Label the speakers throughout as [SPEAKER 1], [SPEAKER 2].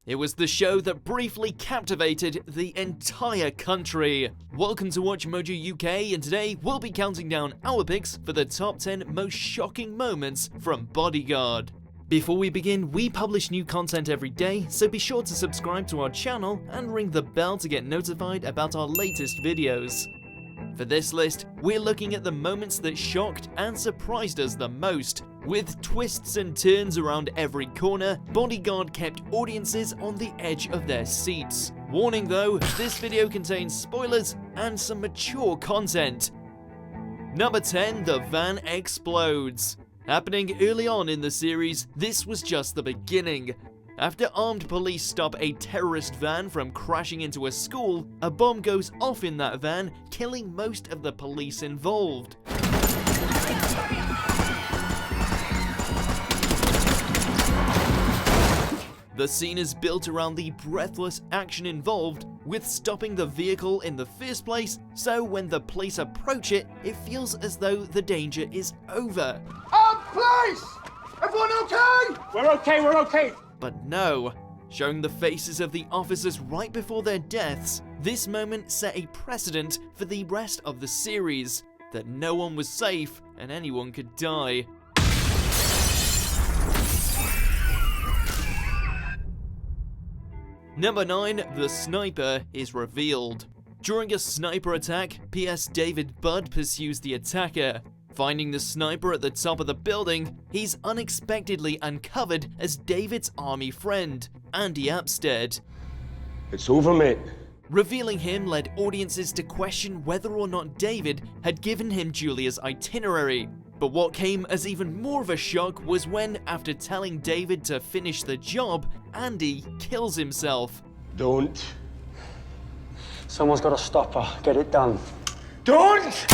[SPEAKER 1] It was the show that briefly captivated the entire country. Welcome to WMUK, and today we'll be counting down our picks for the top 10 most shocking moments from Bodyguard. Before we begin, we publish new content every day, so be sure to subscribe to our channel and ring the bell to get notified about our latest videos. For this list, we're looking at the moments that shocked and surprised us the most. With twists and turns around every corner, Bodyguard kept audiences on the edge of their seats. Warning though, this video contains spoilers and some mature content. Number 10, the van explodes. Happening early on in the series, this was just the beginning. After armed police stop a terrorist van from crashing into a school, a bomb goes off in that van, killing most of the police involved. The scene is built around the breathless action involved, with stopping the vehicle in the first place, so when the police approach it, it feels as though the danger is over.
[SPEAKER 2] Police! Everyone okay? We're okay.
[SPEAKER 1] But no. Showing the faces of the officers right before their deaths, this moment set a precedent for the rest of the series, that no one was safe and anyone could die. Number 9, the sniper is revealed. During a sniper attack, PS David Budd pursues the attacker. Finding the sniper at the top of the building, he's unexpectedly uncovered as David's army friend, Andy Apstead.
[SPEAKER 2] It's over, mate.
[SPEAKER 1] Revealing him led audiences to question whether or not David had given him Julia's itinerary. But what came as even more of a shock was when, after telling David to finish the job, Andy kills himself.
[SPEAKER 2] Don't.
[SPEAKER 3] Someone's got to stop her. Get it done.
[SPEAKER 2] Don't!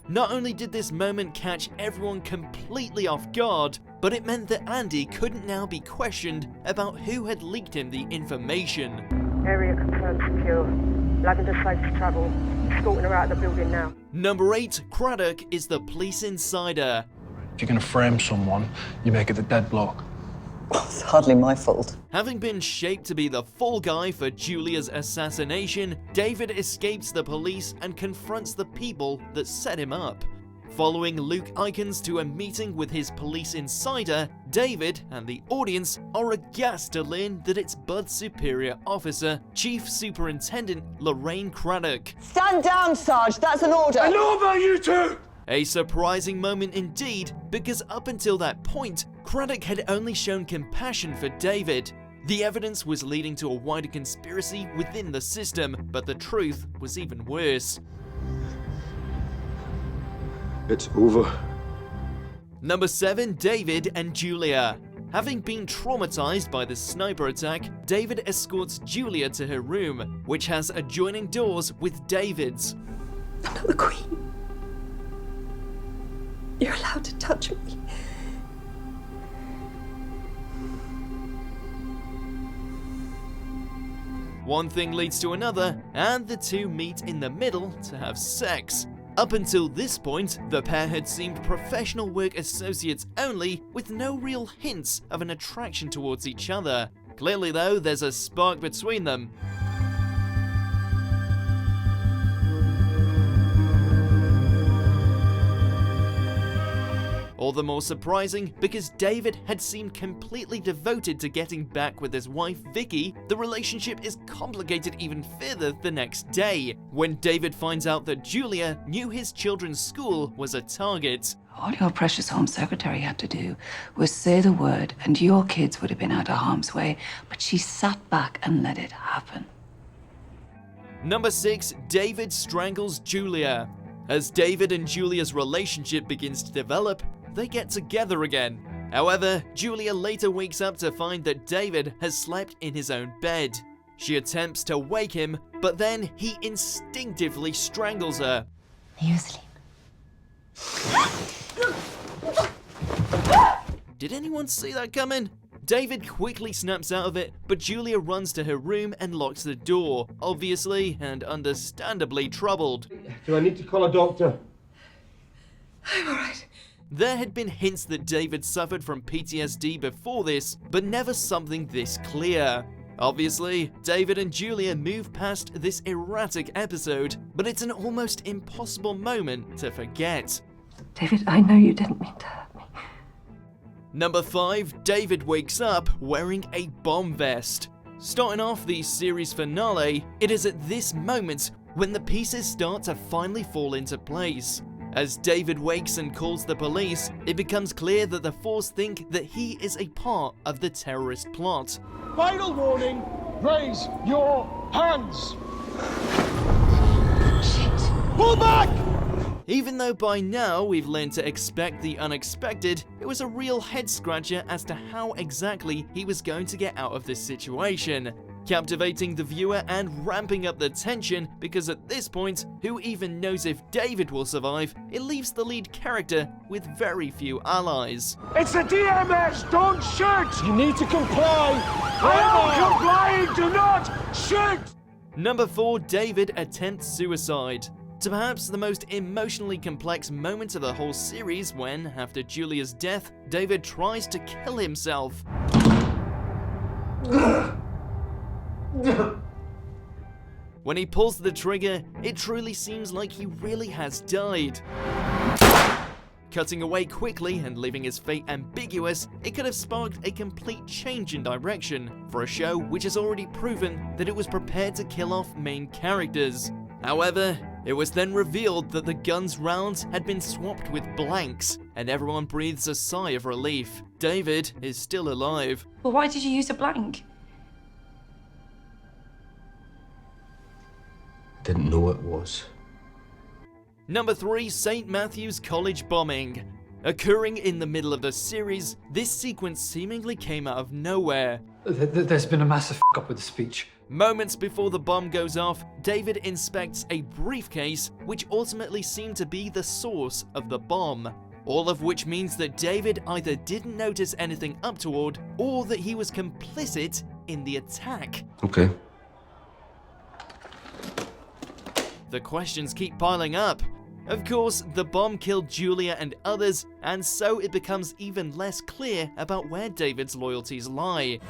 [SPEAKER 1] Not only did this moment catch everyone completely off guard, but it meant that Andy couldn't now be questioned about who had leaked him the information.
[SPEAKER 4] Area confirmed secure. Lavender safe to travel. Escorting her out of the building now.
[SPEAKER 1] Number 8, Craddock is the police insider.
[SPEAKER 5] If you're going to frame someone, you make it the dead bloke.
[SPEAKER 6] It's hardly my fault.
[SPEAKER 1] Having been shaped to be the fall guy for Julia's assassination, David escapes the police and confronts the people that set him up. Following Luke Ikens to a meeting with his police insider, David and the audience are aghast to learn that it's Bud's superior officer, Chief Superintendent Lorraine Craddock.
[SPEAKER 6] Stand down, Sarge. That's an order.
[SPEAKER 2] I know about you two!
[SPEAKER 1] A surprising moment indeed, because up until that point, Craddock had only shown compassion for David. The evidence was leading to a wider conspiracy within the system, but the truth was even worse.
[SPEAKER 2] It's over.
[SPEAKER 1] Number 7, David and Julia. Having been traumatized by the sniper attack, David escorts Julia to her room, which has adjoining doors with David's.
[SPEAKER 7] I'm not the queen. You're allowed to touch me.
[SPEAKER 1] One thing leads to another, and the two meet in the middle to have sex. Up until this point, the pair had seemed professional work associates only, with no real hints of an attraction towards each other. Clearly though, there's a spark between them. All the more surprising because David had seemed completely devoted to getting back with his wife Vicky. The relationship is complicated even further the next day, when David finds out that Julia knew his children's school was a target.
[SPEAKER 8] All your precious Home Secretary had to do was say the word and your kids would have been out of harm's way, but she sat back and let it happen.
[SPEAKER 1] Number 6, David strangles Julia. As David and Julia's relationship begins to develop, they get together again. However, Julia later wakes up to find that David has slept in his own bed. She attempts to wake him, but then he instinctively strangles her.
[SPEAKER 7] Are you asleep?
[SPEAKER 1] Did anyone see that coming? David quickly snaps out of it, but Julia runs to her room and locks the door, obviously and understandably troubled.
[SPEAKER 2] Do I need to call a doctor?
[SPEAKER 7] I'm all right.
[SPEAKER 1] There had been hints that David suffered from PTSD before this, but never something this clear. Obviously, David and Julia move past this erratic episode, but it's an almost impossible moment to forget.
[SPEAKER 7] David, I know you didn't mean to hurt me.
[SPEAKER 1] Number 5, David wakes up wearing a bomb vest. Starting off the series finale, it is at this moment when the pieces start to finally fall into place. As David wakes and calls the police, it becomes clear that the Force think that he is a part of the terrorist plot.
[SPEAKER 2] Final warning, raise your hands.
[SPEAKER 7] Shit.
[SPEAKER 2] Pull back!
[SPEAKER 1] Even though by now we've learned to expect the unexpected, it was a real head-scratcher as to how exactly he was going to get out of this situation, captivating the viewer and ramping up the tension because at this point, who even knows if David will survive? It leaves the lead character with very few allies.
[SPEAKER 2] It's a DMS, don't shoot! You need to comply! I am complying, do not shoot!
[SPEAKER 1] Number 4, David attempts suicide. To perhaps the most emotionally complex moment of the whole series when, after Julia's death, David tries to kill himself. When he pulls the trigger, it truly seems like he really has died. Cutting away quickly and leaving his fate ambiguous, it could have sparked a complete change in direction for a show which has already proven that it was prepared to kill off main characters. However, it was then revealed that the gun's rounds had been swapped with blanks, and everyone breathes a sigh of relief. David is still alive.
[SPEAKER 7] Well, why did you use a blank?
[SPEAKER 2] Didn't know it was.
[SPEAKER 1] Number 3, St. Matthew's College bombing. Occurring in the middle of the series, this sequence seemingly came out of nowhere.
[SPEAKER 5] There's been a massive f*** up with the speech.
[SPEAKER 1] Moments before the bomb goes off, David inspects a briefcase which ultimately seemed to be the source of the bomb. All of which means that David either didn't notice anything untoward or that he was complicit in the attack.
[SPEAKER 2] Okay.
[SPEAKER 1] The questions keep piling up. Of course, the bomb killed Julia and others, and so it becomes even less clear about where David's loyalties lie.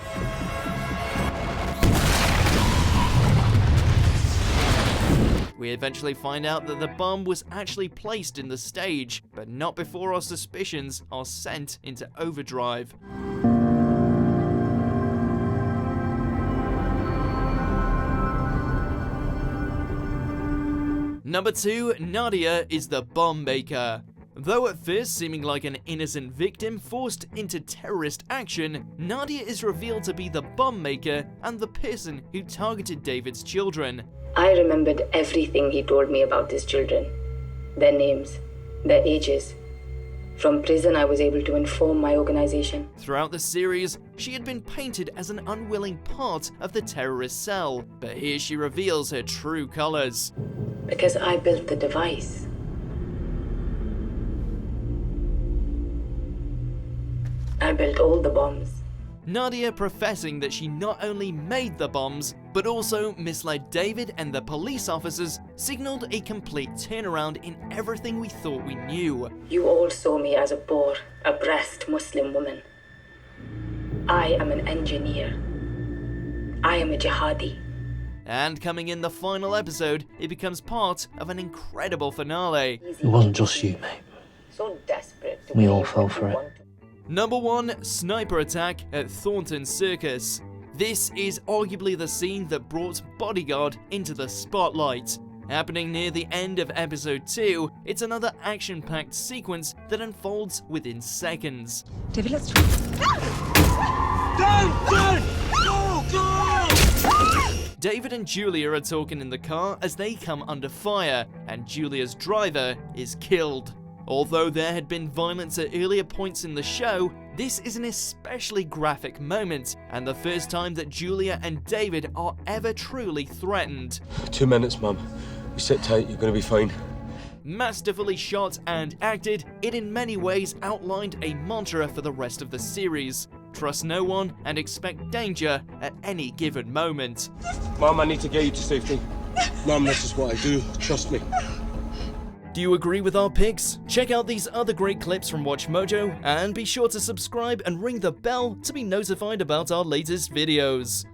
[SPEAKER 1] We eventually find out that the bomb was actually placed in the stage, but not before our suspicions are sent into overdrive. Number 2, Nadia is the bomb maker. Though at first seeming like an innocent victim forced into terrorist action, Nadia is revealed to be the bomb maker and the person who targeted David's children.
[SPEAKER 9] I remembered everything he told me about his children. Their names, their ages. From prison, I was able to inform my organization.
[SPEAKER 1] Throughout the series, she had been painted as an unwilling part of the terrorist cell, but here she reveals her true colors.
[SPEAKER 9] Because I built the device. I built all the bombs.
[SPEAKER 1] Nadia professing that she not only made the bombs, but also misled David and the police officers, signaled a complete turnaround in everything we thought we knew.
[SPEAKER 9] You all saw me as a poor, oppressed Muslim woman. I am an engineer. I am a jihadi.
[SPEAKER 1] And coming in the final episode, it becomes part of an incredible finale.
[SPEAKER 5] It wasn't just you, mate.
[SPEAKER 9] So desperate to
[SPEAKER 5] We all
[SPEAKER 9] believe
[SPEAKER 5] fell
[SPEAKER 9] what
[SPEAKER 5] for
[SPEAKER 9] you
[SPEAKER 5] it.
[SPEAKER 9] want to.
[SPEAKER 1] Number 1, sniper attack at Thornton Circus. This is arguably the scene that brought Bodyguard into the spotlight. Happening near the end of episode 2, it's another action-packed sequence that unfolds within seconds.
[SPEAKER 7] David, let's try.
[SPEAKER 1] David and Julia are talking in the car as they come under fire, and Julia's driver is killed. Although there had been violence at earlier points in the show, this is an especially graphic moment, and the first time that Julia and David are ever truly threatened.
[SPEAKER 2] 2 minutes, Mum. You sit tight, you're gonna be fine.
[SPEAKER 1] Masterfully shot and acted, it in many ways outlined a mantra for the rest of the series. Trust no one and expect danger at any given moment.
[SPEAKER 2] Mum, I need to get you to safety. Mum, this is what I do. Trust me.
[SPEAKER 1] Do you agree with our picks? Check out these other great clips from WatchMojo, and be sure to subscribe and ring the bell to be notified about our latest videos.